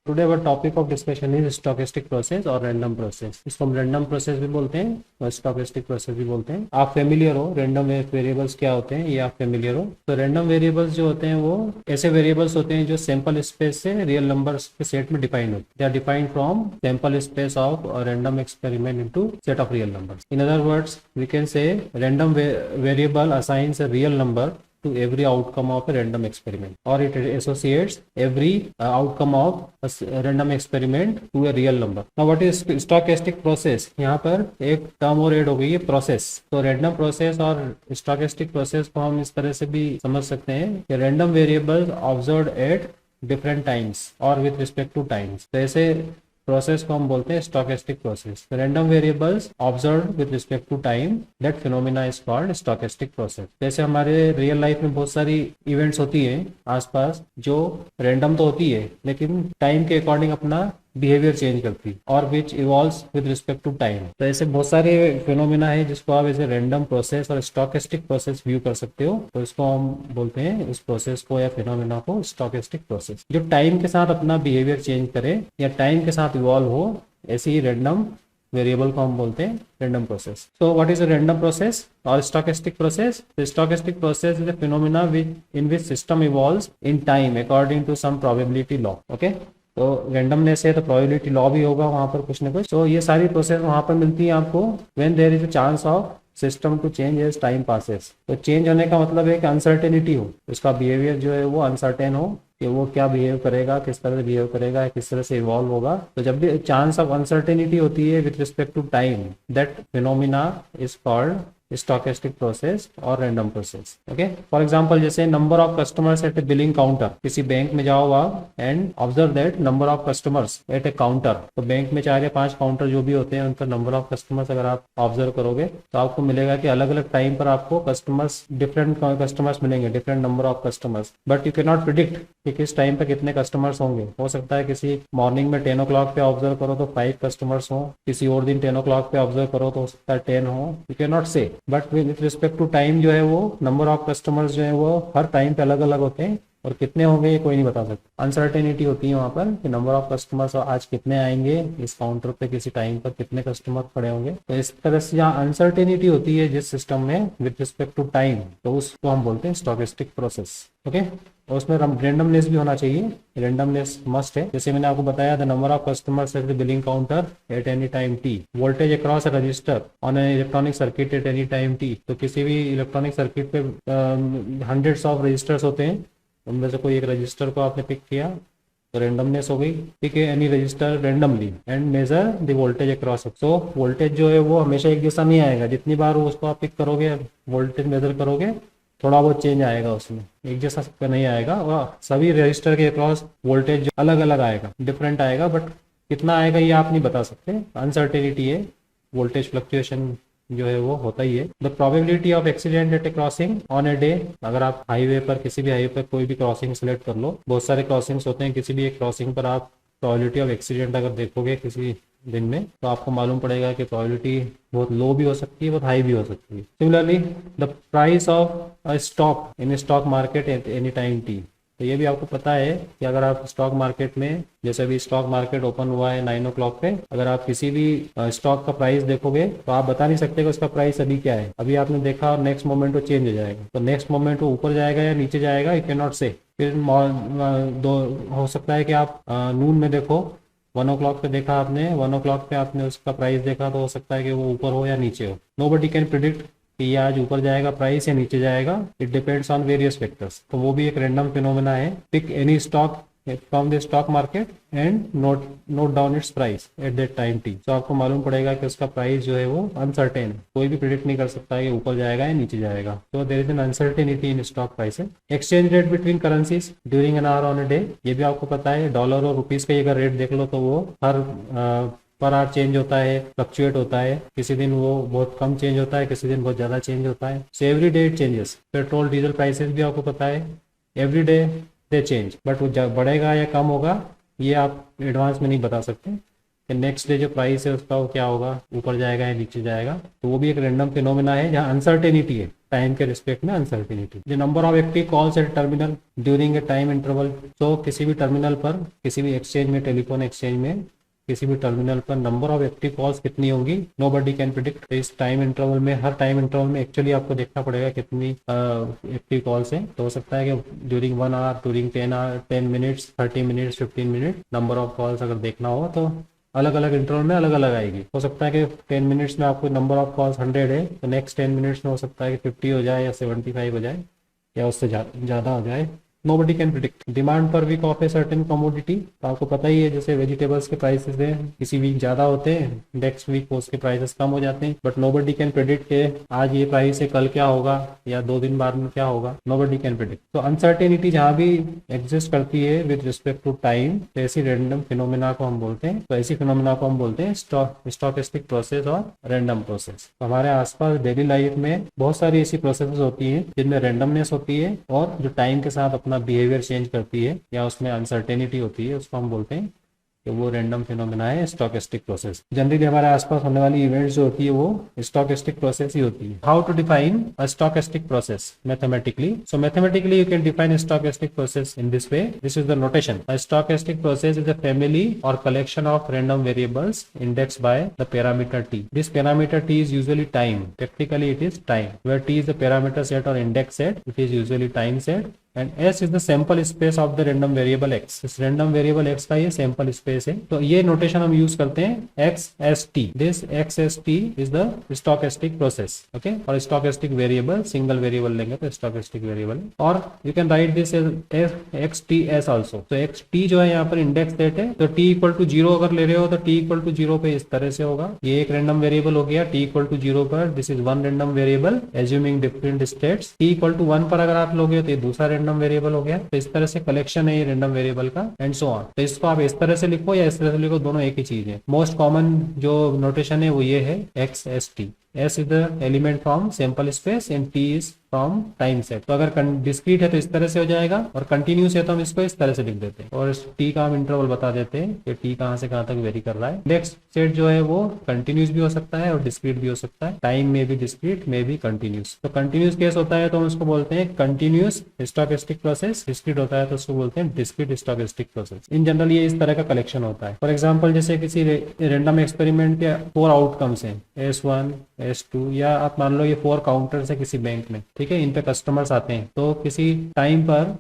Today our topic of discussion is stochastic process और random process. इसको हम random process भी बोलते हैं और स्टोकेस्टिक प्रोसेस भी बोलते हैं। आप फेमिलियर हो रैंडम वेरिएबल्स क्या होते हैं, ये आप फेमिलियर हो। तो रैंडम वेरिएबल्स जो होते हैं वो ऐसे वेरिएबल्स होते हैं जो सैंपल स्पेस से रियल नंबर्स के सेट में डिफाइन होते हैं। They are defined from sample space of random experiment into set of real numbers. In other words we can say random variable assigns a real number to every outcome of a random experiment, or it associates every outcome of a random experiment to a real number. Now what is stochastic process? यहाँ पर एक term और add हो गई है process. तो random process और stochastic process को हम इस तरह से भी समझ सकते हैं कि random variables observed at different times और विथ रिस्पेक्ट टू टाइम्स। तो ऐसे प्रोसेस को हम बोलते हैं stochastic process. Random variables observed with respect to time, that phenomena is called stochastic process. जैसे हमारे रियल लाइफ में बहुत सारी इवेंट्स होती है आसपास जो रैंडम तो होती है लेकिन टाइम के अकॉर्डिंग अपना बिहेवियर चेंज करती और which evolves with respect to time. तो ऐसे बहुत सारे फिनोमिना है जिसको आप ऐसे रैंडम प्रोसेस और स्टोकेस्टिक प्रोसेस व्यू कर सकते हो। तो इसको हम बोलते हैं इस प्रोसेस को या फिनोमिना को स्टोकेस्टिक प्रोसेस। जो टाइम के साथ अपना बिहेवियर चेंज करे या टाइम के साथ इवॉल्व हो, ऐसे ही रैंडम वेरिएबल को हम बोलते हैं random process. So what is a random process और stochastic process? The stochastic process is a phenomena in which system evolves in time according to some probability law. Okay, तो randomness है तो probability law भी होगा वहां पर कुछ ना कुछ। तो ये सारी प्रोसेस वहां पर मिलती है आपको when there is a chance of system to change as time passes. तो चेंज होने का मतलब है कि अनसर्टेनिटी हो, उसका बिहेवियर जो है वो अनसर्टेन हो कि वो क्या बिहेव करेगा, किस तरह से बिहेव करेगा, किस तरह से इवॉल्व होगा। तो जब भी चांस ऑफ अनसर्टेनिटी होती है with respect to time, that phenomena is called stochastic process और random process. Okay, for example जैसे number of customers at a billing counter. किसी बैंक में जाओ आप and observe that number of customers at a counter. तो bank में 4 या 5 counter जो भी होते हैं उन पर नंबर ऑफ कस्टमर्स अगर आप ऑब्जर्व करोगे तो आपको मिलेगा कि अलग अलग टाइम पर आपको कस्टमर्स डिफरेंट कस्टमर्स मिलेंगे, different number of customers. But you can not predict कि किस टाइम पे कितने कस्टमर्स होंगे। हो सकता है किसी मॉर्निंग में 10 o'clock पे ऑब्जर्व करो तो 5 कस्टमर्स हो, किसी और दिन 10 o'clock पे ऑब्जर्व करो तो हो सकता है 10 हो। You can not say, but with respect to time जो है वो नंबर ऑफ कस्टमर्स जो है वो हर टाइम पे अलग अलग होते हैं और कितने होंगे ये कोई नहीं बता सकता। अनसर्टेनिटी होती है वहां पर कि नंबर ऑफ कस्टमर्स आज कितने आएंगे, इस काउंटर पे किसी टाइम पर कितने कस्टमर खड़े होंगे। तो इस तरह से जहाँ अनसर्टेनिटी होती है जिस सिस्टम में विथ रिस्पेक्ट टू टाइम, तो उसको हम बोलते हैं स्टोकेस्टिक प्रोसेस। ओके, और उसमें रैंडमनेस भी होना चाहिए, रैंडमनेस मस्ट है। जैसे मैंने आपको बताया the number of customers at the billing counter eight any time T, voltage across a resistor on an electronic circuit eight any time T. तो किसी भी इलेक्ट्रॉनिक सर्किट पे हंड्रेड्स ऑफ रजिस्टर्स होते हैं, उनमें से कोई एक रजिस्टर को आपने पिक किया तो रैंडमनेस हो गई। ठीक है, any register randomly and measure the voltage across. तो वोल्टेज जो है वो हमेशा एक जैसा नहीं आएगा, जितनी बार उसको आप पिक करोगे वोल्टेज मेजर करोगे थोड़ा बहुत चेंज आएगा, उसमें एक जैसा नहीं आएगा। और सभी रजिस्टर के अक्रॉस वोल्टेज अलग अलग आएगा, डिफरेंट आएगा, बट कितना आएगा ये आप नहीं बता सकते। अनसर्टेनिटी है, वोल्टेज फ्लक्चुएशन जो है वो होता ही है। The probability of accident at a crossing on a day, अगर आप हाईवे पर किसी भी हाईवे पर कोई भी क्रॉसिंग सेलेक्ट कर लो, बहुत सारे क्रॉसिंग्स होते हैं, किसी भी एक क्रॉसिंग पर आप प्रोबेबिलिटी ऑफ एक्सीडेंट अगर देखोगे किसी दिन में तो आपको मालूम पड़ेगा कि प्रोबेबिलिटी बहुत लो भी हो सकती है, बहुत हाई भी हो सकती है। Similarly the price of a stock in stock market at any time T. तो ये भी आपको पता है कि अगर आप स्टॉक मार्केट में, जैसे अभी स्टॉक मार्केट ओपन हुआ है 9 o'clock पे, अगर आप किसी भी स्टॉक का प्राइस देखोगे तो आप बता नहीं सकते कि उसका प्राइस अभी क्या है। अभी आपने देखा और नेक्स्ट मोमेंट वो चेंज हो जाएगा, तो नेक्स्ट मोमेंट वो ऊपर जाएगा या नीचे जाएगा, यू कैन नॉट से। फिर दो हो सकता है कि आप नून में देखो, 1 o'clock पे देखा आपने, 1 o'clock पे आपने उसका प्राइस देखा तो हो सकता है कि वो ऊपर हो या नीचे हो। नोबडी कैन प्रिडिक्ट कि ये आज ऊपर जाएगा प्राइस या नीचे जाएगा, it depends on various factors. तो वो भी एक रैंडम फिनोमेना है। Pick any stock from the stock market and note down its price at that time T. तो आपको मालूम पड़ेगा कि उसका प्राइस जो है वो अनसर्टेन है, कोई भी प्रिडिक्ट नहीं कर सकता है कि ऊपर जाएगा या नीचे जाएगा। तो there is an uncertainty in stock prices. Exchange rate between currencies during an hour on a day, ये भी आपको पता है। डॉलर और रुपीज का अगर रेट देख लो तो वो हर पर आवर चेंज होता है, फ्लक्चुएट होता है। किसी दिन वो बहुत कम चेंज होता है, किसी दिन बहुत ज्यादा चेंज होता है। So every day it changes. Petrol diesel prices भी आपको पता है, every day they change, but वो बढ़ेगा या कम होगा ये आप एडवांस में नहीं बता सकते। कि नेक्स्ट डे जो प्राइस है उसका वो क्या होगा, ऊपर जाएगा या नीचे जाएगा। तो वो भी एक रैंडम फिनोमेना है जहाँ अनसर्टेनिटी है, टाइम के रिस्पेक्ट में uncertainty. The number of active calls at terminal during a time interval. तो किसी भी टर्मिनल पर, किसी भी एक्सचेंज में, टेलीफोन एक्सचेंज में, किसी भी टर्मिनल पर नंबर ऑफ एक्टिव कॉल्स कितनी होंगी, नोबडी कैन प्रिडिक्ट। इस टाइम इंटरवल में, हर टाइम इंटरवल में एक्चुअली आपको देखना पड़ेगा कितनी एक्टिव कॉल्स हैं। तो हो सकता है कि during 1 hour, during 10 hour, 10 minutes, 30 minutes, 15 minute, number of calls अगर देखना हो तो अलग अलग इंटरवल में अलग अलग आएगी। हो सकता है कि 10 मिनट्स में आपको नंबर ऑफ कॉल्स 100 है, तो नेक्स्ट 10 मिनट्स में हो सकता है कि 50 हो जाए या 75 हो जाए या उससे ज़्यादा हो जाए। Nobody can predict. डिमांड पर week of a certain commodity, तो आपको पता ही है जैसे वेजिटेबल्स के प्राइसेस हैं, किसी वीक ज्यादा होते हैं, नेक्स्ट वीक उसके प्राइसेस कम हो जाते हैं। बट नोबडी कैन प्रिडिक्ट के आज ये प्राइस है, कल क्या होगा या 2 दिन बाद में क्या होगा, नोबडी कैन प्रिडिक्ट। तो अनसर्टेनिटी जहाँ भी एग्जिस्ट करती है विद रिस्पेक्ट टू टाइम, तो ऐसी रैंडम फिनोमेना को हम बोलते हैं, तो ऐसी फिनोमेना को हम बोलते हैं स्टोकेस्टिक प्रोसेस और रैंडम प्रोसेस। तो हमारे आसपास डेली लाइफ में बहुत सारी ऐसी प्रोसेस होती हैं जिनमें रैंडमनेस होती है और जो टाइम के साथ अपना बिहेवियर चेंज करती है या उसमें अनसर्टेनिटी होती है, उसको हम बोलते हैं कि वो रैंडम फिनोमेना है, स्टोकेस्टिक प्रोसेस। जनरली हमारे आसपास होने वाली इवेंट्स जो होती है वो स्टोकेस्टिक प्रोसेस ही होती है। How to define a stochastic process mathematically? So mathematically you can define stochastic process in this way. This is the notation. A stochastic process is a family और collection of random variables indexed by the parameter t. This parameter t is usually time. Practically it is time. Where t is the parameter set or index set, it is usually time set. And s is the sample space of the random variable x। इस random variable x का ये sample space है। तो ये notation हम use करते हैं XST। This XST is the stochastic process. Okay, और स्टोकेस्टिक वेरिएबल, सिंगल वेरिएबल लेंगे तो स्टोकेस्टिक वेरिएबल। और you can write this as XTS also. तो XT जो है यहाँ पर इंडेक्स सेट है, तो t इक्वल टू 0 अगर ले रहे हो तो t इक्वल टू 0 पे इस तरह से होगा। ये एक रैंडम वेरिएबल हो गया t इक्वल टू 0 पर। This is one random variable assuming different states. t equal to 1 पर अगर आप लोगे तो ये दूसरा रैंडम वेरिएबल हो गया। तो इस तरह से कलेक्शन है ये रैंडम वेरिएबल का, एंड सो ऑन। तो इसको आप इस तरह से लिखो या इस तरह से लिखो, दोनों एक ही चीज है। मोस्ट कॉमन जो नोटेशन है वो ये है XST। S is the element from sample space and T is from time set। तो अगर डिस्क्रीट है तो इस तरह से हो जाएगा, और कंटिन्यूस है तो हम इसको इस तरह से लिख देते हैं, और T का हम इंटरवल बता देते हैं कि T कहाँ से कहाँ तक वेरी कर रहा है। नेक्स्ट सेट जो है वो कंटिन्यूस भी हो सकता है और डिस्क्रीट भी हो सकता है। टाइम में भी डिस्क्रीट, में भी कंटिन्यूस। तो कंटिन्यूस केस होता है तो हम उसको बोलते हैं कंटिन्यूस स्टोकेस्टिक प्रोसेस। डिस्क्रीट होता है तो उसको बोलते हैं discrete stochastic process. In general ये इस तरह का कलेक्शन होता है। फॉर एग्जाम्पल जैसे किसी रैंडम एक्सपेरिमेंट के 4 आउटकम्स हैं, S1, S2, या आप मान लो ये 4 काउंटर्स है किसी बैंक में, ठीक है, इन पे कस्टमर्स आते हैं। तो किसी टाइम पर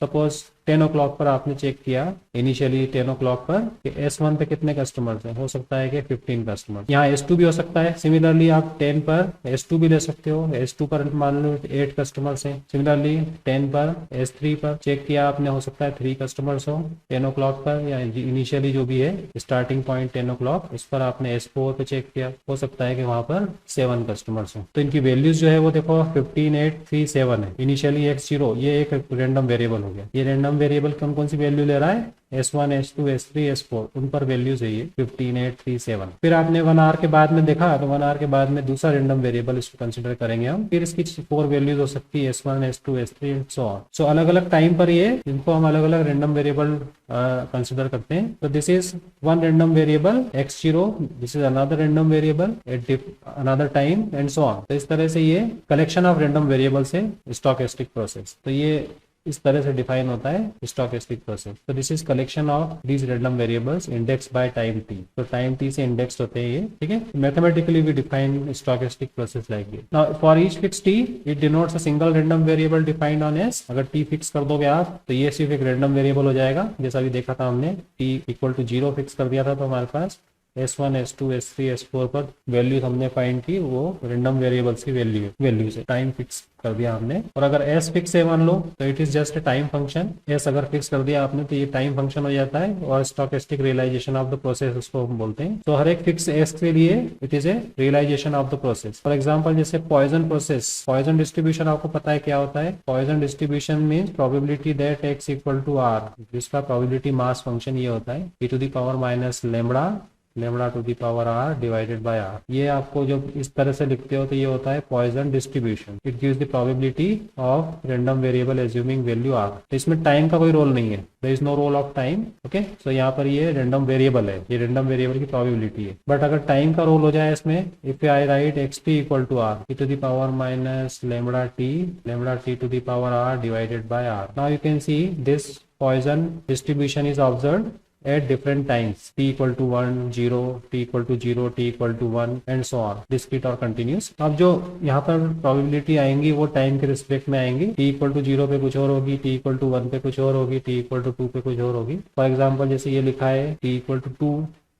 सपोज 10 o'clock पर आपने चेक किया, इनिशियली 10 o'clock पर कि S1 पे कितने कस्टमर्स हैं, हो सकता है कि 15 कस्टमर। यहाँ S2 भी हो सकता है। सिमिलरली आप 10 पर S2 भी ले सकते हो। S2 पर मान लो 8 कस्टमर्स हैं। सिमिलरली 10 पर S3 पर चेक किया आपने, हो सकता है 3 कस्टमर्स हो 10 o'clock पर, या इनिशियली जो भी है स्टार्टिंग पॉइंट 10 o'clock, उस पर आपने S4 पे चेक किया, हो सकता है कि वहां पर 7 कस्टमर्स हो। तो इनकी वैल्यूज जो है वो देखो 15, 8, 3, 7 है। इनिशियली X0 ये एक रैंडम वेरिएबल हो गया। ये रैंडम वेरिएबल कौन सी वैल्यू ले रहा है, S1, S2, S3, S4, उन पर वैल्यूज है ये 15, 8, 3, 7। फिर आपने 1 आवर के बाद में देखा तो 1 आवर के बाद में दूसरा रैंडम वेरिएबल इसको कंसीडर करेंगे हम। फिर इसकी 4 वैल्यूज हो सकती है, S1, S2, S3 and so on. सो अलग अलग टाइम पर ये इनको हम अलग अलग रैंडम वेरिएबल कंसीडर करते हैं। तो this is one random variable X0, this is another random variable at another time and so on. तो इस तरह से ये कलेक्शन ऑफ रैंडम वेरिएबल्स है स्टोकेस्टिक प्रोसेस। तो ये इस तरह से डिफाइन होता है स्टोकेस्टिक प्रोसेस। तो this is collection of these random variables index by time t। तो टाइम t से इंडेक्स होते हैं ये, ठीक है। Mathematically we define stochastic process like this. Now for each fix t it denotes a single random variable defined on s। अगर t fix कर दोगे आप तो ये सिर्फ एक रैंडम वेरिएबल हो जाएगा, जैसा भी देखा था हमने। t इक्वल टू 0 फिक्स कर दिया था तो हमारे पास S1, S2, S3, S4 पर वैल्यूज हमने फाइंड की, वो रैंडम वेरिएबल्स की वैल्यू से टाइम फिक्स कर दिया हमने। और अगर S फिक्स है मान लो तो it is just A time function. S अगर फिक्स कर दिया आपने तो ये टाइम फंक्शन हो जाता है, और stochastic realisation of the process उसको हम बोलते हैं। तो हर एक फिक्स S के लिए it is a realisation of the process. For example जैसे पॉइजन प्रोसेस, पॉइजन डिस्ट्रीब्यूशन आपको पता है क्या होता है। Poisson distribution means probability that X equal to R, जिसका प्रोबेबिलिटी मास फंक्शन ये होता है e to the power minus lambda lambda to the power R divided by R. ये आपको जब इस तरह से लिखते हो तो ये होता है Poisson distribution. It gives the probability of random variable assuming value r. तो इसमें टाइम का कोई रोल नहीं है, there is no role of time. Okay, so यहाँ पर ये रैंडम वेरिएबल है, ये रैंडम वेरिएबल की प्रोबेबिलिटी है। बट अगर टाइम का रोल हो जाए इसमें, if I write x t equal to r e to the power minus lambda T to the power R divided by R. Now you can see this Poisson distribution is observed at different times, t equal to 1, 0, t equal to 0, t equal to 1 and so on, discrete और continuous। अब जो यहाँ पर probability आएंगी वो time के respect में आएंगी। t equal to 0 पे कुछ और होगी, t equal to 1 पे कुछ और होगी, t equal to 2 पे कुछ और होगी। फॉर एग्जाम्पल जैसे ये लिखा है t equal to 2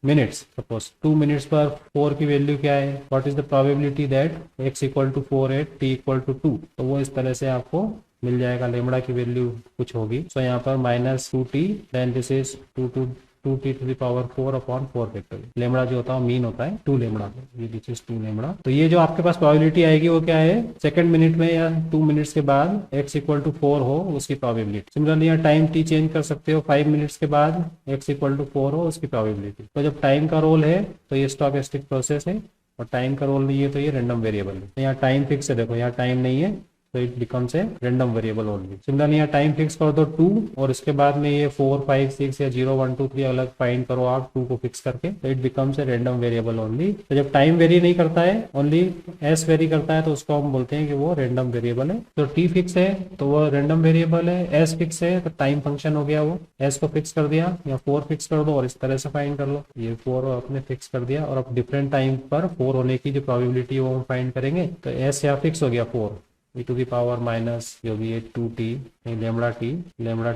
minutes, suppose 2 minutes पर 4 की वैल्यू क्या है, what is the probability that x equal to 4 at t equal to 2। तो वो इस तरह से आपको मिल जाएगा, लेमड़ा की वैल्यू कुछ होगी। सो यहाँ पर minus 2t, then this is 2t to the power 4 upon 4 factorial. Lambda जो होता है मीन होता है 2 लेमड़ा, ये दिस इज 2 लेमड़ा। तो ये जो आपके पास प्रोबेबिलिटी आएगी वो क्या है, सेकंड मिनट में या 2 मिनट्स के बाद x इक्वल टू 4 हो उसकी प्रोबेबिलिटी। सिमिलरली यहाँ टाइम t चेंज कर सकते हो, 5 मिनट्स के बाद x इक्वल टू 4 हो उसकी प्रोबेबिलिटी। तो जब टाइम का रोल है तो ये स्टोकेस्टिक प्रोसेस है, और टाइम का रोल नहीं है तो ये रैंडम वेरिएबल है। तो यहाँ टाइम फिक्स है, देखो यहाँ टाइम नहीं है तो it becomes a random variable only. Similarly यहाँ टाइम फिक्स कर दो 2, और इसके बाद में ये 4, 5, 6 या 0, 1, 2, 3 अलग फाइंड करो आप 2 को फिक्स करके, तो it becomes a random variable only. तो जब टाइम वेरी नहीं करता है, ओनली एस वेरी करता है, तो उसको हम बोलते हैं कि वो रैंडम वेरिएबल है। तो टी फिक्स है तो वो रैंडम वेरिएबल है, एस फिक्स है तो टाइम फंक्शन हो गया, वो एस को फिक्स कर दिया, या 4 फिक्स कर दो और इस तरह से फाइंड कर लो। ये 4 आपने फिक्स कर दिया, और अब डिफरेंट टाइम पर 4 होने की जो प्रोबेबिलिटी है वो हम फाइंड करेंगे। तो एस यहाँ फिक्स हो गया 4 e to the power minus जो भी है 2t lambda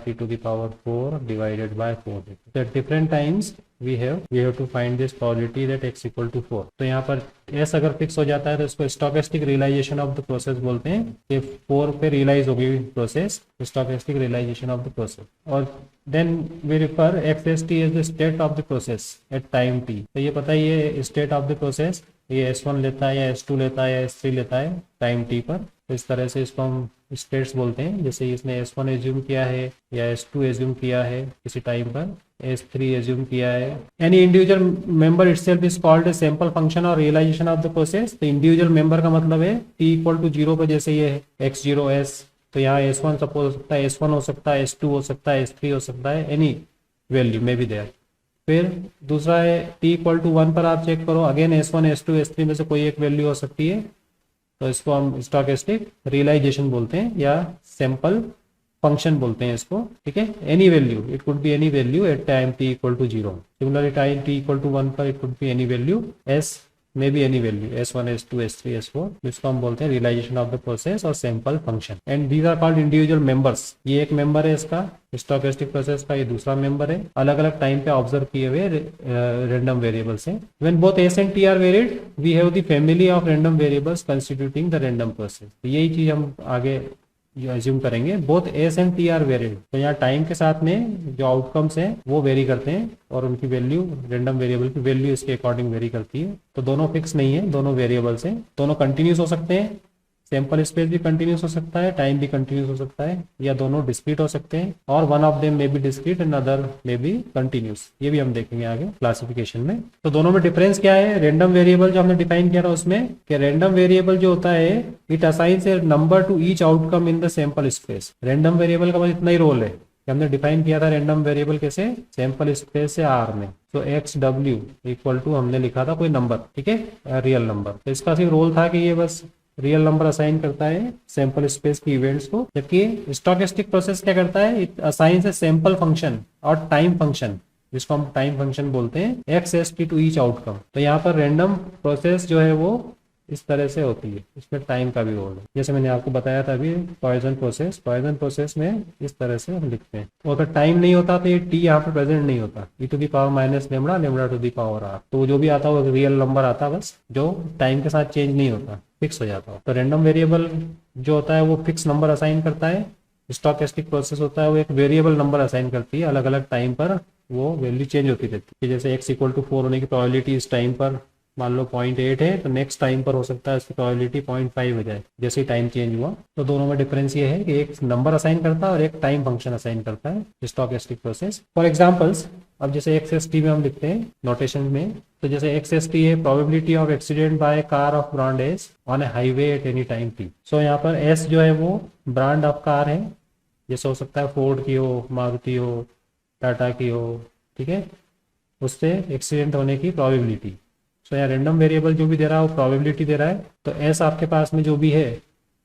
t to the power 4 divided by 4। तो at different times we have to find this probability that x equal to 4। तो यहाँ पर s अगर फिक्स हो जाता है तो इसको stochastic realisation of the process बोलते हैं, कि 4 पे रियलाइज होगी process, stochastic realisation of the process. और then we refer xst as the state of the process at time t। तो ये पता है ये स्टेट ऑफ द प्रोसेस ये s1 लेता है या s2 लेता है या s3 लेता है टाइम t पर। तो इस तरह से इसको हम स्टेट्स बोलते हैं। जैसे इसने s1 एज्यूम किया है या s2 एज्यूम किया है किसी टाइम पर, S3 एज्यूम किया है। Any individual member itself is called a sample function और रियलाइजेशन ऑफ द प्रोसेस। तो इंडिविजुअल मेंबर का मतलब है t इक्वल टू 0 पर, जैसे ये है x0 s, तो यहाँ s1 सपोज हो सकता है, s1 हो सकता है, s2 हो सकता है, s3 हो सकता है, any value may be there. फिर दूसरा है t इक्वल टू 1 पर आप चेक करो, अगेन s1 s2 s3 में से कोई एक वैल्यू हो सकती है, तो इसको हम स्टोकेस्टिक रियलाइजेशन बोलते हैं या सैंपल फंक्शन बोलते हैं इसको। ठीक है, any value, it could be any value at time t equal to 0। Similarly time t equal to 1 पर it could be any value, s may be any value, s1 s2 s3 s4, इसको हम बोलते हैं realisation of the process और sample function. And these are called individual members. ये एक member है इसका स्टोकेस्टिक प्रोसेस का, ये दूसरा मेंबर है, अलग अलग टाइम पे ऑब्जर्व किए हुए रैंडम वेरिएबल्स हैं। When both s and t are varied we have the family of random variables constituting the random process. यही चीज हम आगे एज्यूम करेंगे, both S and T are varied. तो यहाँ टाइम के साथ में जो आउटकम्स हैं वो वेरी करते हैं, और उनकी वैल्यू रैंडम वेरिएबल की वैल्यू इसके अकॉर्डिंग वेरी करती है। तो दोनों फिक्स नहीं है, दोनों वेरिएबल्स हैं, दोनों कंटिन्यूस हो सकते हैं, सैंपल स्पेस भी कंटिन्यूस हो सकता है, टाइम भी कंटिन्यूस हो सकता है, या दोनों डिस्क्रीट हो सकते हैं, और one of them may be discrete and other may be continuous. ये भी हम देखेंगे आगे क्लासिफिकेशन में। तो दोनों में डिफरेंस क्या है, रैंडम वेरिएबल जो हमने डिफाइन किया था उसमें कि रैंडम वेरिएबल जो होता है it assigns A number two each outcome in the sample space. Random variable का बस इतना ही रोल है कि हमने डिफाइन किया था रैंडम वेरिएबल कैसे, सैंपल स्पेस से आर में। तो एक्स डब्ल्यू इक्वल टू हमने लिखा था कोई नंबर, ठीक है, रियल नंबर। तो इसका सिर्फ रोल था कि ये बस रियल नंबर असाइन करता है सैंपल स्पेस की इवेंट्स को, जबकि स्टोकेस्टिक प्रोसेस क्या करता है, it assigns a sample function और टाइम फंक्शन, जिसको हम टाइम फंक्शन बोलते हैं, x S t to each outcome. तो यहाँ पर रैंडम प्रोसेस जो है वो इस तरह से होती है, इसमें टाइम का भी रोल है। जैसे मैंने आपको बताया था अभी पॉइजन प्रोसेस में इस तरह से हम लिखते हैं। तो अगर टाइम नहीं होता तो ये टी यहाँ पर प्रेजेंट नहीं होता, e to the power minus lambda, lambda to the power r. तो जो भी आता है वो रियल नंबर आता, बस जो टाइम के साथ चेंज नहीं होता, फिक्स हो जाता है। तो रैंडम वेरिएबल जो होता है वो फिक्स नंबर असाइन करता है, स्टोकेस्टिक प्रोसेस होता है वो एक वेरिएबल नंबर असाइन करती है, अलग अलग टाइम पर वो वैल्यू चेंज होती रहती है। जैसे x इक्वल टू 4 होने की प्रोबेबिलिटी इस टाइम पर मान लो 0.8 है, तो नेक्स्ट टाइम पर हो सकता है इसकी प्रोबेबिलिटी 0.5 हो जाए जैसे ही टाइम चेंज हुआ। तो दोनों में डिफरेंस ये है कि एक नंबर असाइन करता है और एक टाइम फंक्शन असाइन करता है स्टोकेस्टिक प्रोसेस। फॉर एग्जांपल्स अब जैसे एक्स में हम लिखते हैं नोटेशन में, तो जैसे एक्स है probability of accident by car of brand s on a highway at any time t. So यहाँ पर एस जो है वो ब्रांड ऑफ कार है, जैसे हो सकता है फोर्ड की हो, मारुति हो, टाटा की हो, ठीक है, उससे एक्सीडेंट होने की प्रोबेबिलिटी। सो यहाँ रैंडम वेरिएबल जो भी दे रहा है वो प्रोबेबिलिटी दे रहा है। तो एस आपके पास में जो भी है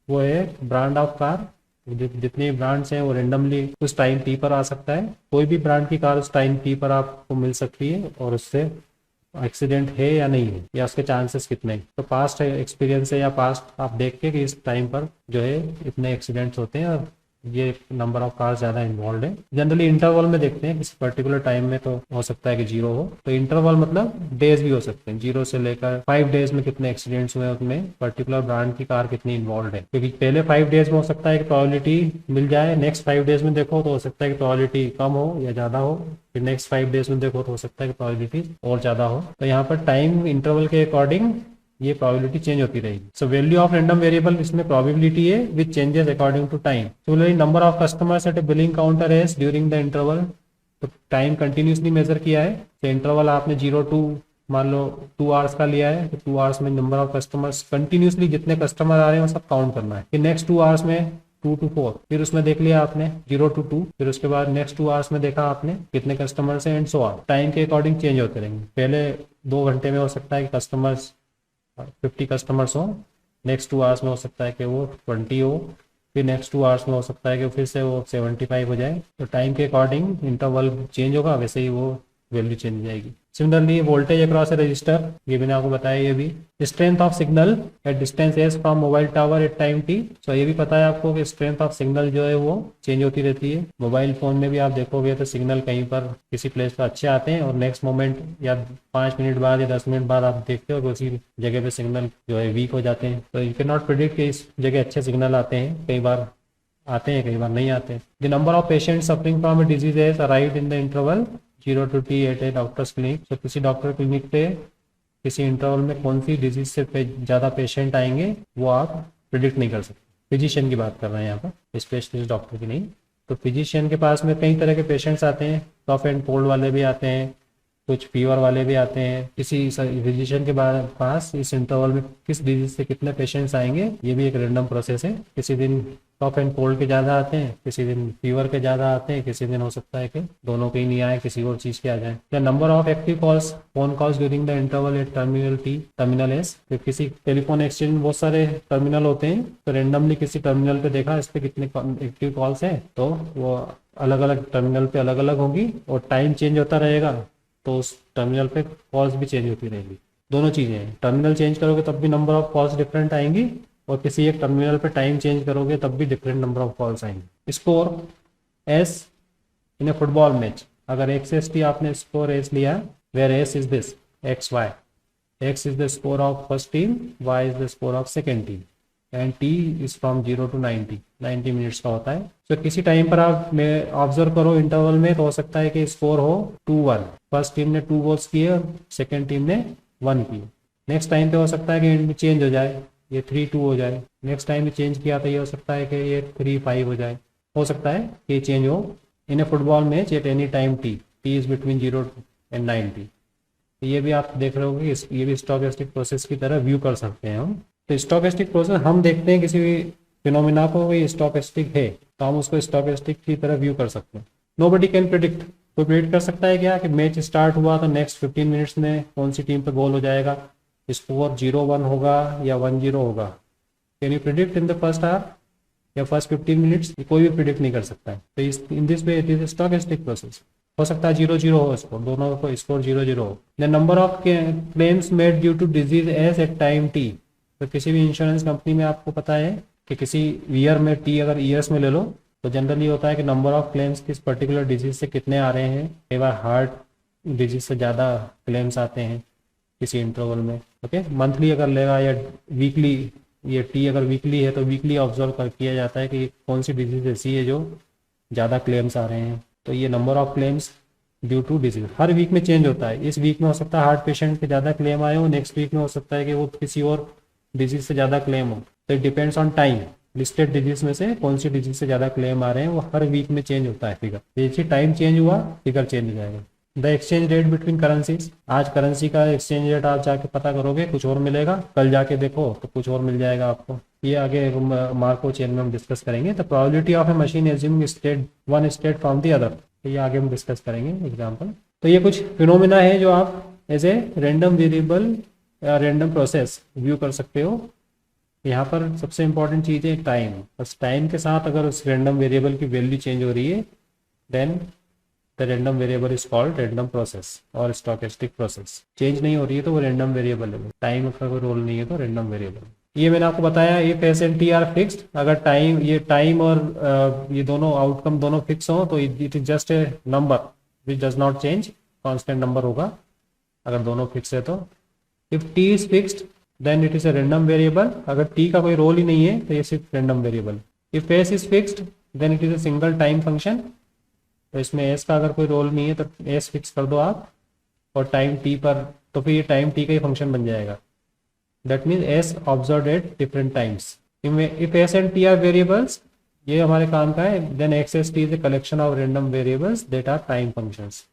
वो है ब्रांड ऑफ कार, जितने ब्रांड्स हैं वो रेंडमली उस टाइम टी पर आ सकता है। कोई भी ब्रांड की कार उस टाइम टी पर आपको मिल सकती है और उससे एक्सीडेंट है या नहीं है या उसके चांसेस कितने हैं। तो पास्ट एक्सपीरियंस है या पास्ट आप देख के कि इस टाइम पर जो है इतने एक्सीडेंट्स होते हैं और ये नंबर ऑफ कार्स ज़्यादा इन्वॉल्व है। जनरली इंटरवल में देखते हैं, किसी पर्टिकुलर टाइम में तो हो सकता है कि 0 हो, तो इंटरवल मतलब डेज भी हो सकते हैं, 0 से लेकर 5 डेज में कितने एक्सीडेंट्स हुए, उसमें पर्टिकुलर ब्रांड की कार कितनी इन्वॉल्व है। क्योंकि पहले 5 डेज में हो सकता है कि प्रोबेबिलिटी मिल जाए, नेक्स्ट 5 डेज में देखो तो हो सकता है कि प्रोबेबिलिटी कम हो या ज़्यादा हो, फिर नेक्स्ट 5 डेज में देखो तो हो सकता है कि प्रोबेबिलिटी और ज़्यादा हो। तो यहाँ पर टाइम इंटरवल के अकॉर्डिंग ये प्रोबेबिलिटी चेंज होती रहेगी। So value of random variable इसमें प्रोबेबिलिटी है which changes according to time. Similarly number of customers at a billing counter as during the interval, तो टाइम कंटिन्यूसली मेजर किया है। तो इंटरवल आपने 0 to मान लो 2 आवर्स का लिया है, तो 2 आवर्स में नंबर ऑफ कस्टमर्स कंटिन्यूसली जितने कस्टमर आ रहे हैं वो सब काउंट करना है। फिर नेक्स्ट 2 आवर्स में 2 to 4, फिर उसमें देख लिया आपने 0 to 2, फिर उसके बाद नेक्स्ट 2 आवर्स में देखा आपने कितने कस्टमर्स हैं एंड सो ऑन। टाइम के अकॉर्डिंग चेंज होते रहेंगे। पहले 2 घंटे में हो सकता है कि कस्टमर्स 50 कस्टमर्स हो, नेक्स्ट 2 आवर्स में हो सकता है कि वो 20 हो, फिर नेक्स्ट 2 आवर्स में हो सकता है कि फिर से वो 75 हो जाए। तो टाइम के अकॉर्डिंग इंटरवल चेंज होगा, वैसे ही वो वैल्यू चेंज हो जाएगी। Similarly voltage across a register, ये मैंने आपको बताया। ये भी strength of signal at distance s from mobile tower at time t. So ये भी पता है आपको कि स्ट्रेंथ ऑफ सिग्नल जो है वो चेंज होती रहती है। मोबाइल फोन में भी आप देखोगे तो सिग्नल कहीं पर किसी प्लेस पर अच्छे आते हैं और नेक्स्ट मोमेंट या 5 मिनट बाद या 10 मिनट बाद आप देखते हो कि उसी जगह पे सिग्नल जो है वीक हो जाते हैं। तो यू कैन नॉट प्रिडिक्ट कि इस जगह अच्छे सिग्नल आते हैं, कई बार आते हैं कई बार नहीं आते। The number of patient suffering from a disease as arrived in the interval 0 to T at a doctor's clinic. तो किसी डॉक्टर क्लिनिक पे किसी इंटरवल में कौन सी डिजीज से ज़्यादा पेशेंट आएंगे वो आप प्रिडिक्ट नहीं कर सकते। फिजिशियन की बात कर रहे हैं यहाँ पर, स्पेशलिस्ट डॉक्टर की नहीं। तो फिजिशियन के पास में कई तरह के पेशेंट्स आते हैं, कफ एंड कोल्ड वाले भी आते हैं, कुछ फीवर वाले भी आते हैं। किसी फिजिशियन के पास इस इंटरवल में किस डिजीज से कितने पेशेंट्स आएंगे ये भी एक रैंडम प्रोसेस है। किसी दिन कफ एंड कोल्ड के ज़्यादा आते हैं, किसी दिन फीवर के ज़्यादा आते हैं, किसी दिन हो सकता है कि दोनों के ही नहीं आए, किसी और चीज़ के आ जाए। The number of active calls phone calls during the interval at terminal t terminal s. तो किसी टेलीफोन एक्सचेंज में बहुत सारे टर्मिनल होते हैं, तो रेंडमली किसी टर्मिनल पे देखा इस पे कितने एक्टिव कॉल्स हैं, तो वो अलग अलग टर्मिनल पे अलग अलग होंगी और टाइम चेंज होता रहेगा, तो उस टर्मिनल पे कॉल्स भी चेंज होती रहेगी। दोनों चीज़ें हैं, टर्मिनल चेंज करोगे तब भी नंबर ऑफ कॉल्स डिफरेंट आएंगी और किसी एक टर्मिनल पे टाइम चेंज करोगे तब भी डिफरेंट नंबर ऑफ कॉल्स आएंगे। Score s in a football match, अगर एक्स एस टी आपने स्कोर एस लिया, where s is this x y, x is the score of first team, y is the score of second team and t is from 0 to 90 minutes का होता है। तो किसी time पर आप में ऑब्जर्व करो इंटरवल में, तो हो सकता है कि स्कोर हो 2-1, फर्स्ट टीम ने 2 गोल्स किए और सेकेंड टीम ने 1 किए। नेक्स्ट टाइम पे हो सकता है कि इनमें चेंज हो जाए, ये 3-2 हो जाए। नेक्स्ट टाइम में चेंज किया तो ये हो सकता है कि ये 3-5 हो जाए, हो सकता है कि चेंज हो। In a football match at any time t is between 0 and 90। तो ये भी आप देख रहे होंगे, ये भी स्टोकेस्टिक प्रोसेस की तरह व्यू कर सकते हैं हम। तो स्टोकेस्टिक प्रोसेस हम देखते हैं किसी भी फिनोमिना को ये स्टोकेस्टिक है तो हम उसको स्टोकेस्टिक की तरह व्यू कर सकते हैं। नोबडी कैन प्रिडिक्ट, कोई प्रिडिक्ट कर सकता है क्या कि मैच स्टार्ट हुआ तो नेक्स्ट 15 मिनट्स में कौन सी टीम पे गोल हो जाएगा, स्कोर 0-1 होगा या 1-0 होगा? Can you predict in the first half या फर्स्ट 15 मिनट्स? कोई भी प्रिडिक्ट नहीं कर सकता है। तो इन this way it is stochastic process. हो सकता है 0-0 हो स्कोर, दोनों को स्कोर 0-0 हो। The number of claims made due to disease as at time T. तो किसी भी इंश्योरेंस कंपनी में आपको पता है कि किसी ईयर में टी अगर ईयर्स में ले लो तो जनरली होता है कि नंबर ऑफ क्लेम्स किस पर्टिकुलर डिजीज से कितने आ रहे हैं। कई बार हार्ट डिजीज से ज़्यादा क्लेम्स आते हैं किसी इंटरवल में। ओके, मंथली अगर लेगा या वीकली, ये टी अगर वीकली है तो वीकली ऑब्जर्व कर किया जाता है कि कौन सी डिजीज ऐसी है जो ज़्यादा क्लेम्स आ रहे हैं। तो ये number of claims due to disease हर वीक में चेंज होता है। इस वीक में हो सकता है हार्ट पेशेंट के ज़्यादा क्लेम आए हो, नेक्स्ट वीक में हो सकता है कि वो किसी और डिजीज से ज़्यादा क्लेम हो। तो it depends on time, listed disease में से कौन सी डिजीज से ज़्यादा क्लेम आ रहे हैं वो हर वीक में चेंज होता है फिगर। जैसे टाइम चेंज हुआ फिगर चेंज हो जाएगा। The exchange rate between currencies, आज करेंसी का एक्सचेंज रेट आप जाके पता करोगे कुछ और मिलेगा, कल जाके देखो तो कुछ और मिल जाएगा आपको। ये आगे मार्को चेन में हम डिस्कस करेंगे। The probability of A machine assuming state one state from the other, तो ये आगे हम डिस्कस करेंगे एग्जाम्पल। तो ये कुछ फिनोमिना है जो आप एज ए रैंडम वेरिएबल या रैंडम प्रोसेस व्यू कर सकते हो। यहाँ पर सबसे इंपॉर्टेंट चीज़ है टाइम, बस टाइम के साथ अगर उस रैंडम वेरिएबल की वैल्यू चेंज हो रही है then the random variable is called random process और स्टोकेस्टिक प्रोसेस। चेंज नहीं हो रही है तो वो रैंडम वेरिएबल है, टाइम का कोई रोल नहीं है तो रैंडम वेरिएबल। ये मैंने आपको बताया if S and T are fixed, अगर टाइम ये टाइम और ये दोनों आउटकम दोनों फिक्स हो तो it is just a number which does not change, constant number होगा अगर दोनों फिक्स है तो। If T is fixed then it is a random variable, अगर टी का कोई रोल ही नहीं है तो ये सिर्फ random variable. If S is fixed then it is a single time function, तो इसमें एस का अगर कोई रोल नहीं है तो एस फिक्स कर दो आप, और टाइम टी पर तो फिर ये टाइम टी का ही फंक्शन बन जाएगा। That means S observe at different times. If S and T are variables, ये हमारे काम का है, then X S T is a collection of random variables that are time functions,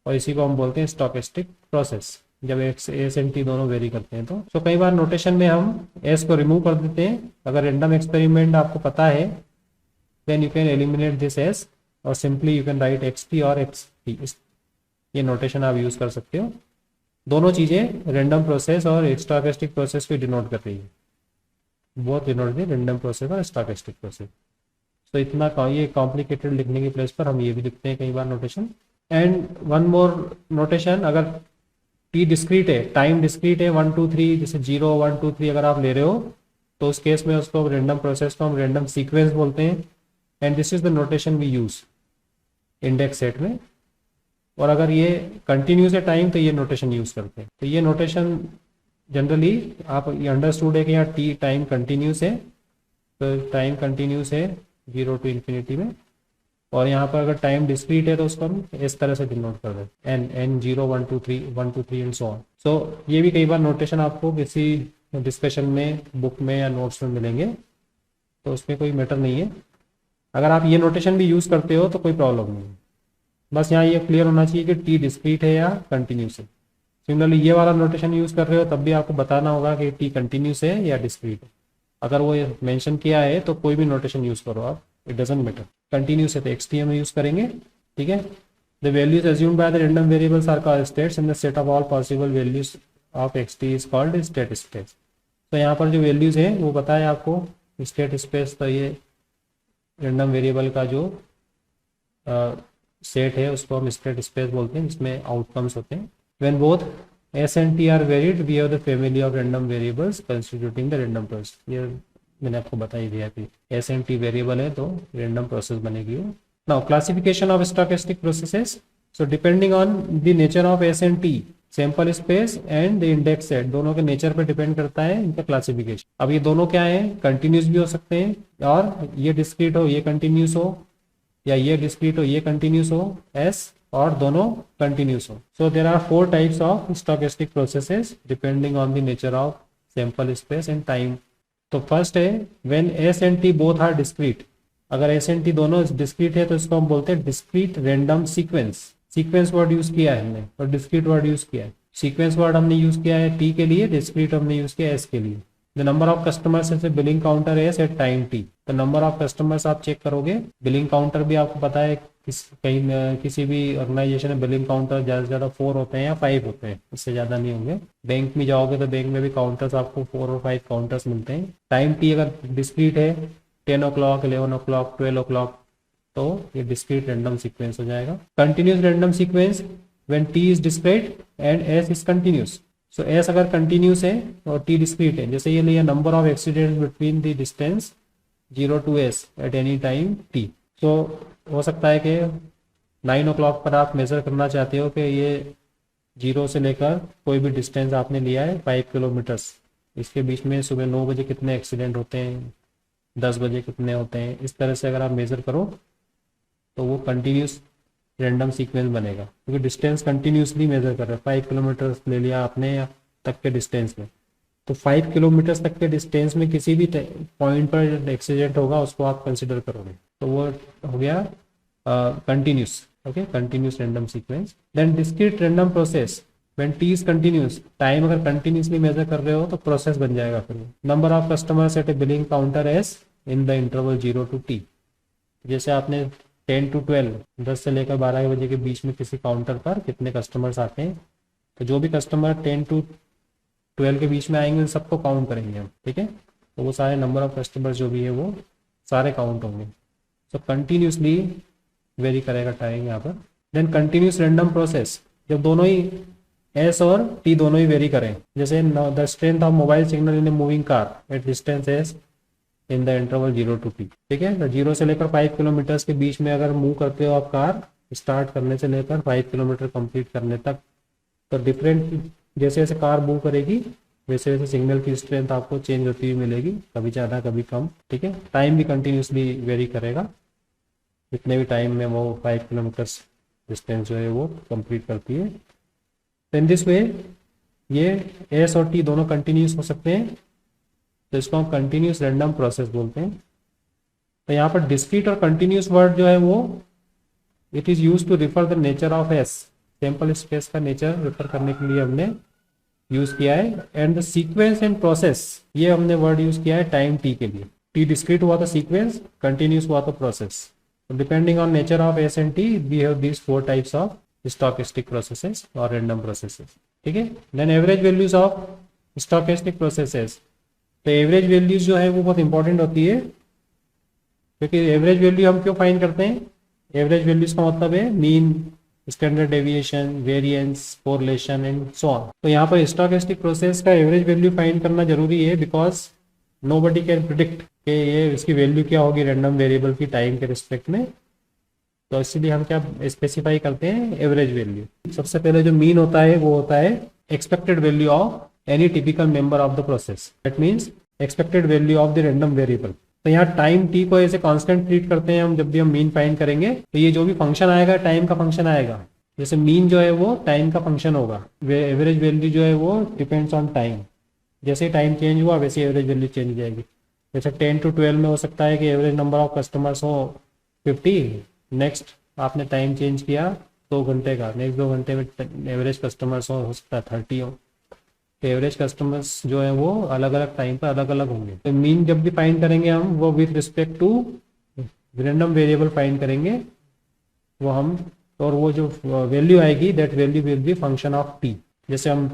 और इसी को हम बोलते हैं स्टोकेस्टिक प्रोसेस जब एक्स एस एंड टी दोनों वेरी करते हैं तो। कई बार नोटेशन में हम एस को रिमूव कर देते हैं। अगर रैंडम एक्सपेरिमेंट आपको पता है then you can eliminate this s और simply you can write x t और एक्स टी, ये नोटेशन आप यूज कर सकते हो। दोनों चीजें रैंडम प्रोसेस और स्टोकेस्टिक प्रोसेस को डिनोट कर रही है, बहुत डिनोट दी रैंडम प्रोसेस और स्टोकेस्टिक प्रोसेस। तो इतना ये कॉम्प्लिकेटेड लिखने की प्लेस पर हम ये भी लिखते हैं कई बार notation. And one more notation, अगर टी डिस्क्रीट है, टाइम डिस्क्रीट है 1 2 3, जैसे 0 1 2 3 अगर आप ले रहे हो तो उस केस में उसको रैंडम प्रोसेस को हम रैंडम सीक्वेंस बोलते हैं। And this is the notation we use index set में। और अगर ये कंटिन्यूस है टाइम तो ये नोटेशन यूज करते हैं। तो ये नोटेशन जनरली आप ये अंडरस्टूड है कि यहाँ टी टाइम कंटिन्यूस है, तो टाइम कंटिन्यूस है 0 to इन्फिनिटी में, और यहाँ पर अगर टाइम डिस्क्रीट है तो उसको हम इस तरह से डिनोट कर दें एन 0 1 2 3 एंड सो ऑन। सो ये भी कई बार नोटेशन आपको किसी डिस्कशन में बुक में या नोट्स में मिलेंगे, तो उसमें कोई मैटर नहीं है। अगर आप ये नोटेशन भी यूज करते हो तो कोई प्रॉब्लम नहीं है, बस यहाँ ये क्लियर होना चाहिए कि टी डिस्क्रीट है या कंटिन्यूस है। सिमिलरली ये वाला नोटेशन यूज कर रहे हो तब भी आपको बताना होगा कि टी कंटिन्यूस है या डिस्क्रीट है। अगर वो मेंशन किया है तो कोई भी नोटेशन यूज करो आप, इट डजंट मैटर। कंटिन्यूस है तो एक्सटीएम यूज करेंगे, ठीक है। The values assumed by the random variables are called states in the set of all possible values of X T is called state space. तो यहाँ पर जो वैल्यूज है वो बताया आपको स्टेट स्पेस, तो ये रैंडम वेरिएबल का जो सेट है उसको हम स्टेट स्पेस बोलते हैं, जिसमें आउटकम्स होते हैं। When both S and T are varied we have the family of random variables constituting the random process. ये मैंने आपको बता ही दिया कि एस एंड टी वेरिएबल है तो रैंडम प्रोसेस बनेगी। Now classification of stochastic processes, so depending on the nature of S and T, sample space and the index set, दोनों के नेचर पे डिपेंड करता है इनका क्लासिफिकेशन। अब ये दोनों क्या है, कंटिन्यूस भी हो सकते हैं, और ये डिस्क्रीट हो ये कंटिन्यूस हो, या ये डिस्क्रीट हो ये कंटिन्यूस हो एस, और दोनों कंटिन्यूस हो। So there are 4 types of stochastic processes depending on the nature of sample space and time. तो फर्स्ट है when S and T both are discrete. अगर एस एंड टी दोनों डिस्क्रीट है तो इसको हम बोलते हैं discrete random sequence. Sequence word use किया है हमने और डिस्क्रीट वर्ड यूज किया है। सीक्वेंस वर्ड हमने यूज किया है टी के लिए, डिस्क्रीट हमने यूज किया है एस के लिए। The number of customers is billing counter S at time T. तो नंबर ऑफ कस्टमर्स आप चेक करोगे, बिलिंग काउंटर भी आपको पता है किसी भी ऑर्गेनाइजेशन में बिलिंग काउंटर ज्यादा से ज्यादा 4 होते हैं या 5 होते हैं, इससे ज्यादा नहीं होंगे। बैंक में जाओगे तो बैंक में भी काउंटर्स आपको 4 और 5 काउंटर्स मिलते हैं। टाइम टी अगर डिस्क्रीट है 10 o'clock 11 o'clock 12 o'clock, तो ये डिस्क्रीट रैंडम सीक्वेंस हो जाएगा। Continuous random sequence when T is discrete and s is continuous. So s अगर कंटिन्यूस है और टी डिस्क्रीट है, जैसे ये लिया number of accident between the distance 0 to s at any time t. So हो सकता है कि 9 o'clock पर आप मेजर करना चाहते हो कि ये 0 से लेकर कोई भी डिस्टेंस आपने लिया है 5 किलोमीटर्स, इसके बीच में सुबह 9 बजे कितने एक्सीडेंट होते हैं, 10 बजे कितने होते हैं, इस तरह से अगर आप मेजर करो तो वो कंटिन्यूस रैंडम सीक्वेंस बनेगा, क्योंकि डिस्टेंस कंटिन्यूसली मेजर कर रहे हैं। 5 किलोमीटर्स ले लिया आपने तक के डिस्टेंस में, तो 5 किलोमीटर्स तक के डिस्टेंस में किसी भी पॉइंट पर एक्सीडेंट होगा उसको आप कंसिडर करोगे, तो वो हो गया continuous okay, continuous random sequence. Then discrete random process, when T is continuous, time अगर कंटिन्यूसली मेजर कर रहे हो तो प्रोसेस बन जाएगा फिर। Number of customers at a billing counter S in the interval 0 to t, जैसे आपने 10 to 12, 10 से लेकर 12 बजे के बीच में किसी काउंटर पर कितने कस्टमर्स आते हैं, तो जो भी कस्टमर 10 to 12 के बीच में आएंगे उन सबको काउंट करेंगे हम, ठीक है। तो वो सारे नंबर ऑफ कस्टमर्स जो भी है वो सारे काउंट होंगे। सो कंटिन्यूसली वेरी करेगा टाइम यहाँ पर। देन कंटिन्यूस रैंडम प्रोसेस, जब दोनों ही एस और टी दोनों ही वेरी करें, जैसे the strength of mobile signal in a moving car eight distance S in the interval 0 to t, ठीक है। तो 0 से लेकर 5 किलोमीटर के बीच में अगर मूव करते हो आप कार, स्टार्ट करने से लेकर 5 किलोमीटर कंप्लीट करने तक, तो डिफरेंट जैसे जैसे कार मूव करेगी वैसे वैसे सिग्नल की स्ट्रेंथ आपको चेंज होती हुई मिलेगी, कभी ज़्यादा कभी कम, ठीक है। टाइम भी कंटिन्यूसली वेरी करेगा, जितने भी टाइम में वो 5 किलोमीटर डिस्टेंस जो है वो कंप्लीट करती है। तो इन दिस वे ये एस और टी दोनों कंटिन्यूस हो सकते हैं, तो इसको हम कंटिन्यूस रैंडम प्रोसेस बोलते हैं। तो यहाँ पर डिस्क्रीट और कंटिन्यूस वर्ड जो है वो it is use to refer the nature of S, sample space का नेचर रिफर करने के लिए हमने यूज किया है। And the sequence and process, ये हमने वर्ड यूज किया है टाइम टी के लिए। टी डिस्क्रीट हुआ तो सीक्वेंस, कंटिन्यूस हुआ तो process. Depending on nature of S and T we have these 4 types of stochastic processes और रैंडम प्रोसेसेस, ठीक है। Then average values of stochastic processes, तो एवरेज वैल्यूज जो है वो बहुत इंपॉर्टेंट होती है, क्योंकि एवरेज वैल्यू हम क्यों फाइंड करते हैं, एवरेज वैल्यूज का मतलब है mean, standard deviation, variance, correlation and so on. तो यहाँ पर स्टोकेस्टिक प्रोसेस का एवरेज वैल्यू फाइंड करना जरूरी है, बिकॉज नोबडी कैन प्रिडिक्ट कि ये इसकी वैल्यू क्या होगी रैंडम वेरिएबल की टाइम के रिस्पेक्ट में। तो इसीलिए हम क्या स्पेसिफाई करते हैं, एवरेज वैल्यू। सबसे पहले जो मीन होता है वो होता है expected value of any typical member of the process, that means expected value of the random variable. तो यहाँ टाइम टी को ऐसे कांस्टेंट ट्रीट करते हैं हम, जब भी हम मीन फाइंड करेंगे तो ये जो भी फंक्शन आएगा टाइम का फंक्शन आएगा। जैसे मीन जो है वो टाइम का फंक्शन होगा, एवरेज वैल्यू जो है वो डिपेंड्स ऑन टाइम, जैसे टाइम चेंज हुआ वैसे एवरेज वैल्यू चेंज हो जाएगी। जैसे 10 to 12 में हो सकता है कि एवरेज नंबर ऑफ कस्टमर्स हो 50, नेक्स्ट आपने टाइम चेंज किया 2 घंटे का, नेक्स्ट 2 घंटे में एवरेज कस्टमर्स हो सकता है 30 हो। तो एवरेज कस्टमर्स जो है वो अलग अलग टाइम पर अलग अलग होंगे। तो मीन जब भी फाइंड करेंगे हम वो with respect to random variable find करेंगे वो हम, और वो जो वैल्यू आएगी that value will be function of T. जैसे हम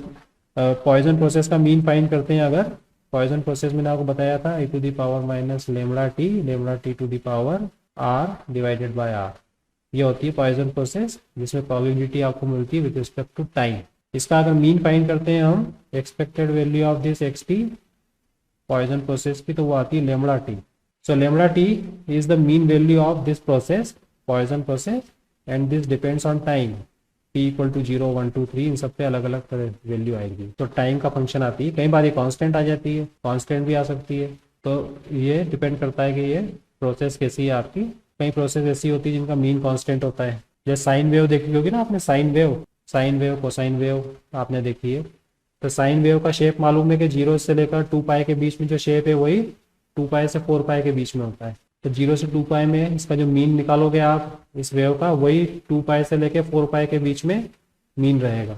पॉइजन प्रोसेस का मीन फाइंड करते हैं, अगर पॉइजन प्रोसेस मैंने आपको बताया था e to the power minus lambda T to the power r divided by r, ये होती है पॉइजन प्रोसेस, जिसमें प्रोबेबिलिटी आपको मिलती है विद रिस्पेक्ट टू टाइम। इसका अगर मीन फाइंड करते हैं हम expected value of this X T Poisson process की, तो वो आती है lambda T. So lambda T is the mean value of this process Poisson process, and this depends on time, T equal to 0, 1, 2, 3 इन सब पे अलग अलग तरह वैल्यू आएगी। तो टाइम का फंक्शन आती है, कई बार ये कांस्टेंट आ जाती है, कांस्टेंट भी आ सकती है। तो ये डिपेंड करता है कि ये प्रोसेस कैसी है आपकी। कई प्रोसेस ऐसी होती है जिनका मीन कांस्टेंट होता है, जैसे साइन वेव देखी होगी ना आपने, साइन वेव कोसाइन वेव आपने देखी है। तो साइन वेव का शेप मालूम है कि 0 से लेकर 2 पाई के बीच में जो शेप है वही 2 पाई से 4 पाई के बीच में होता है। तो 0 से 2 पाई में इसका जो मीन निकालोगे आप इस वेव का, वही 2 पाई से लेकर 4 पाई के बीच में मीन रहेगा।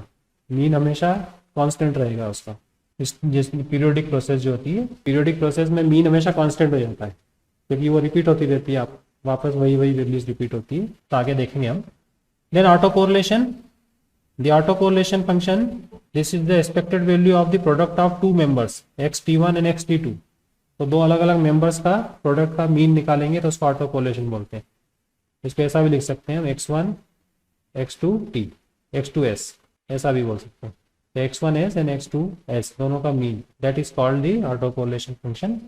मीन हमेशा कांस्टेंट रहेगा उसका। जिस पीरियोडिक प्रोसेस जो होती है, पीरियोडिक प्रोसेस में मीन हमेशा कांस्टेंट हो जाता है, क्योंकि वो रिपीट होती रहती है, आप वापस वही वैल्यूज रिपीट होती है। तो आगे देखेंगे हम। Then autocorrelation, the autocorrelation function, this is the expected value of the product of 2 members xt1 and xt2। तो 2 अलग अलग मेंबर्स का प्रोडक्ट का मीन निकालेंगे तो उसको ऑटो कोरिलेशन बोलते हैं। इसको ऐसा भी लिख सकते हैं हम x1 x2t x2s, ऐसा भी बोल सकते हैं। तो x1s एंड x2s दोनों का mean, that is called the autocorrelation function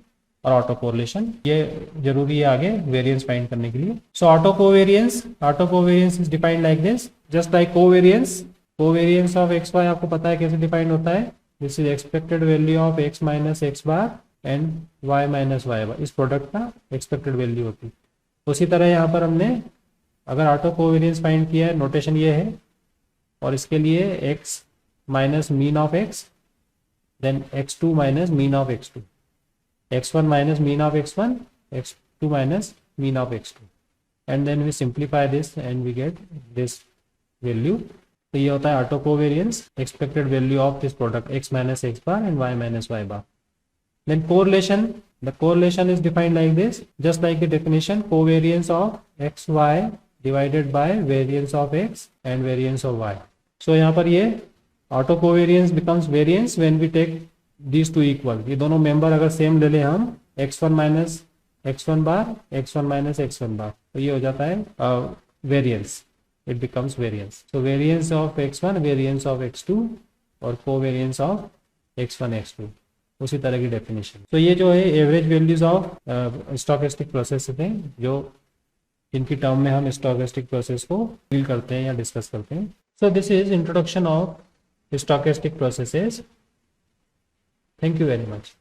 और ऑटो कोरिलेशन। ये जरूरी है आगे वेरिएंस फाइंड करने के लिए। So autocovariance is defined like this, just like covariance of x y आपको पता है कैसे डिफाइंड होता है। This is expected value of x minus x bar and y minus Y bar, इस प्रोडक्ट का एक्सपेक्टेड वैल्यू होती है। उसी तरह यहाँ पर हमने अगर ऑटो कोवेरियंस फाइंड किया है, नोटेशन ये है, और इसके लिए x minus mean of x, then x2 minus mean of x2, x1 minus mean of x1, x2 minus mean of x2। And then we simplify this and we get this value. तो ये होता है autocovariance, expected value of this product x minus x bar and y minus Y bar. Then correlation, the correlation is defined like this, just like the definition, covariance of x y divided by variance of x and variance of y. So यहाँ पर ये auto covariance becomes variance when we take these two equal. ये दोनों member अगर same ले लें हम, x1 minus x1 बार, x1 minus x1 बार, तो ये हो जाता है variance. It becomes variance. So variance of x1, variance of x2 और covariance of x1 x2, उसी तरह की डेफिनेशन। तो ये जो है average values of stochastic process हैं, जो इनकी टर्म में हम स्टोकेस्टिक प्रोसेस को डील करते हैं या डिस्कस करते हैं। So this is introduction of stochastic processes. Thank you very much.